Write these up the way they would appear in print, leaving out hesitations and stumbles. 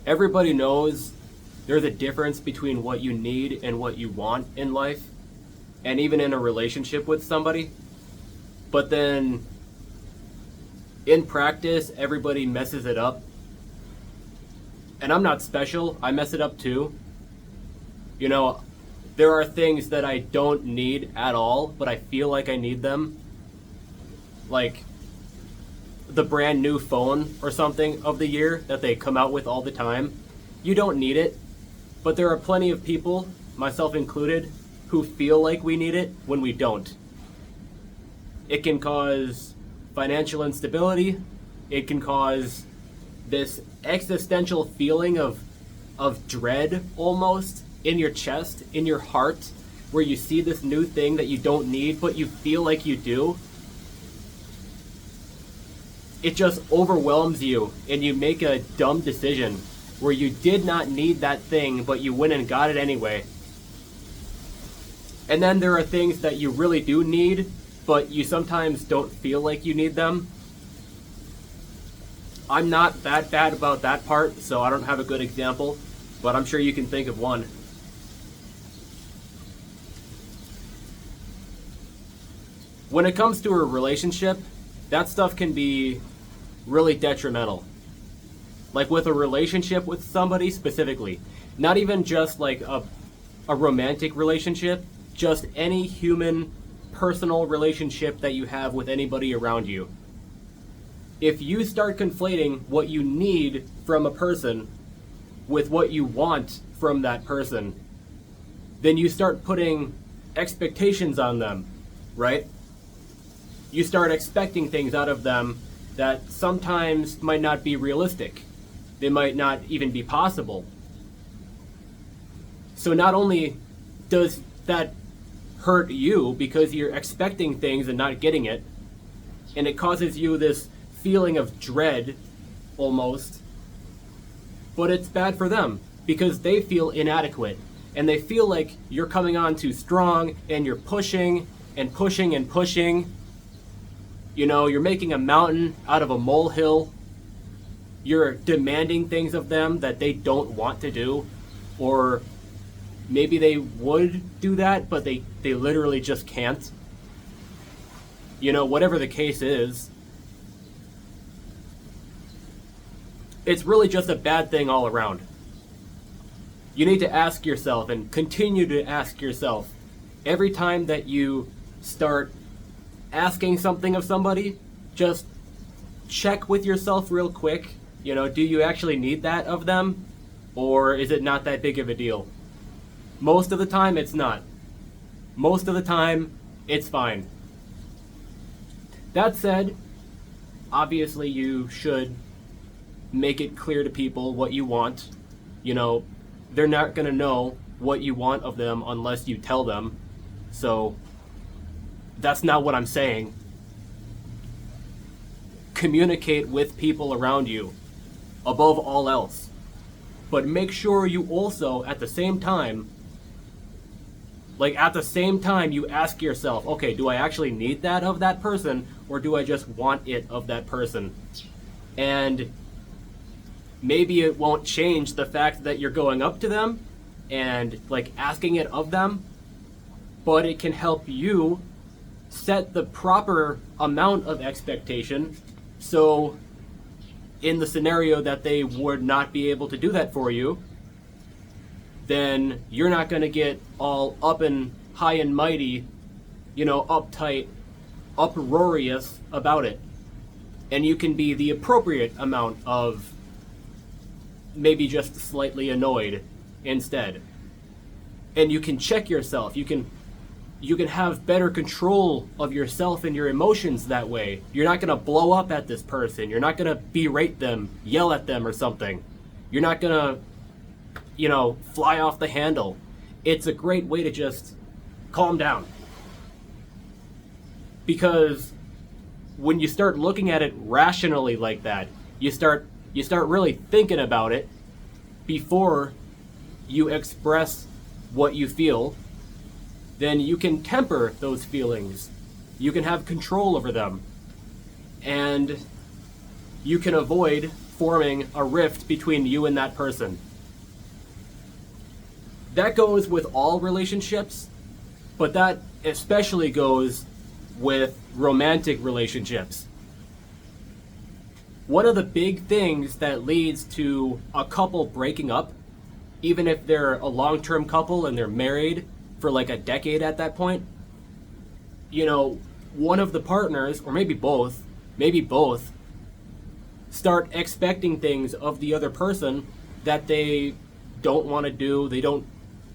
Everybody knows there's a difference between what you need and what you want in life, and even in a relationship with somebody. But then in practice, everybody messes it up. And I'm not special, I mess it up too. You know, there are things that I don't need at all, but I feel like I need them. Like the brand new phone or something of the year that they come out with all the time. You don't need it, but there are plenty of people, myself included, who feel like we need it when we don't. It can cause financial instability. It can cause this existential feeling of dread almost in your chest, in your heart, where you see this new thing that you don't need, but you feel like you do. It just overwhelms you, and you make a dumb decision where you did not need that thing, but you went and got it anyway. And then there are things that you really do need, but you sometimes don't feel like you need them. I'm not that bad about that part, so I don't have a good example, but I'm sure you can think of one. When it comes to a relationship, that stuff can be really detrimental. Like with a relationship with somebody specifically, not even just like a romantic relationship, just any human personal relationship that you have with anybody around you. If you start conflating what you need from a person with what you want from that person, then you start putting expectations on them, right? You start expecting things out of them that sometimes might not be realistic. They might not even be possible. So not only does that hurt you because you're expecting things and not getting it, and it causes you this feeling of dread almost, but it's bad for them because they feel inadequate and they feel like you're coming on too strong and you're pushing and pushing and pushing. You know, you're making a mountain out of a molehill. You're demanding things of them that they don't want to do, or maybe they would do that, but they literally just can't. You know, whatever the case is, it's really just a bad thing all around. You need to ask yourself and continue to ask yourself every time that you start asking something of somebody, just check with yourself real quick. You know, do you actually need that of them? Or is it not that big of a deal? Most of the time, it's not. Most of the time, it's fine. That said, obviously you should make it clear to people what you want. You know, they're not going to know what you want of them unless you tell them. So that's not what I'm saying. Communicate with people around you above all else. But make sure you also, at the same time, you ask yourself, okay, do I actually need that of that person, or do I just want it of that person? And maybe it won't change the fact that you're going up to them and like asking it of them, but it can help you set the proper amount of expectation. So in the scenario that they would not be able to do that for you, then you're not going to get all up and high and mighty, you know, uptight, uproarious about it. And you can be the appropriate amount of maybe just slightly annoyed instead. And you can check yourself. You can have better control of yourself and your emotions that way. You're not going to blow up at this person. You're not going to berate them, yell at them or something. You're not going to, you know, fly off the handle. It's a great way to just calm down. Because when you start looking at it rationally like that, you start really thinking about it before you express what you feel. Then you can temper those feelings. You can have control over them. And you can avoid forming a rift between you and that person. That goes with all relationships, but that especially goes with romantic relationships. One of the big things that leads to a couple breaking up, even if they're a long-term couple and they're married for like a decade at that point, one of the partners, or maybe both, start expecting things of the other person that they don't want to do, they don't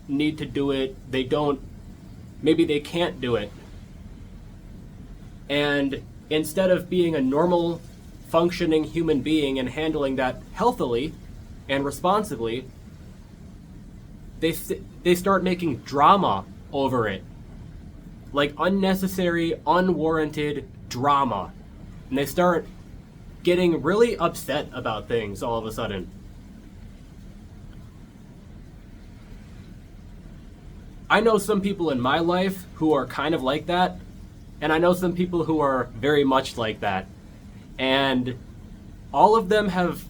need to do it, maybe they can't do it. And instead of being a normal, functioning human being and handling that healthily and responsibly, they start making drama over it. Like unnecessary, unwarranted drama. And they start getting really upset about things all of a sudden. I know some people in my life who are kind of like that, and I know some people who are very much like that. And all of them have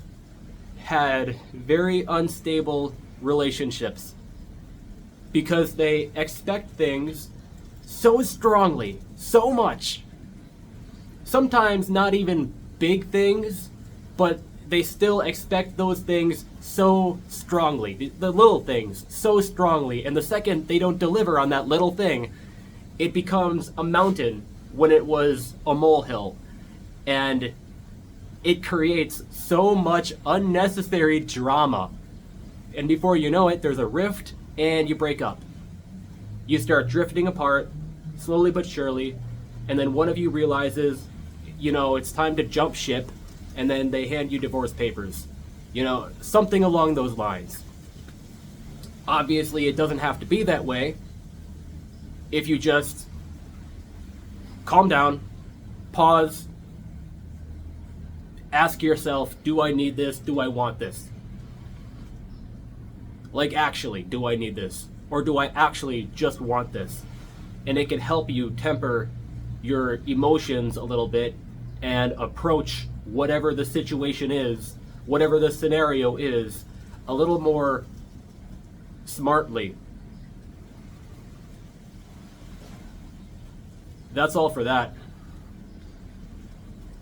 had very unstable relationships because they expect things so strongly, so much. Sometimes not even big things, but they still expect those things so strongly, the little things so strongly, and the second they don't deliver on that little thing, it becomes a mountain when it was a molehill. And it creates so much unnecessary drama. And before you know it, there's a rift and you break up. You start drifting apart, slowly but surely, and then one of you realizes, it's time to jump ship, and then they hand you divorce papers. Something along those lines. Obviously, it doesn't have to be that way if you just calm down, pause, ask yourself, do I need this? Do I want this? Like, actually, do I need this? Or do I actually just want this? And it can help you temper your emotions a little bit and approach whatever the situation is, whatever the scenario is, a little more smartly. That's all for that.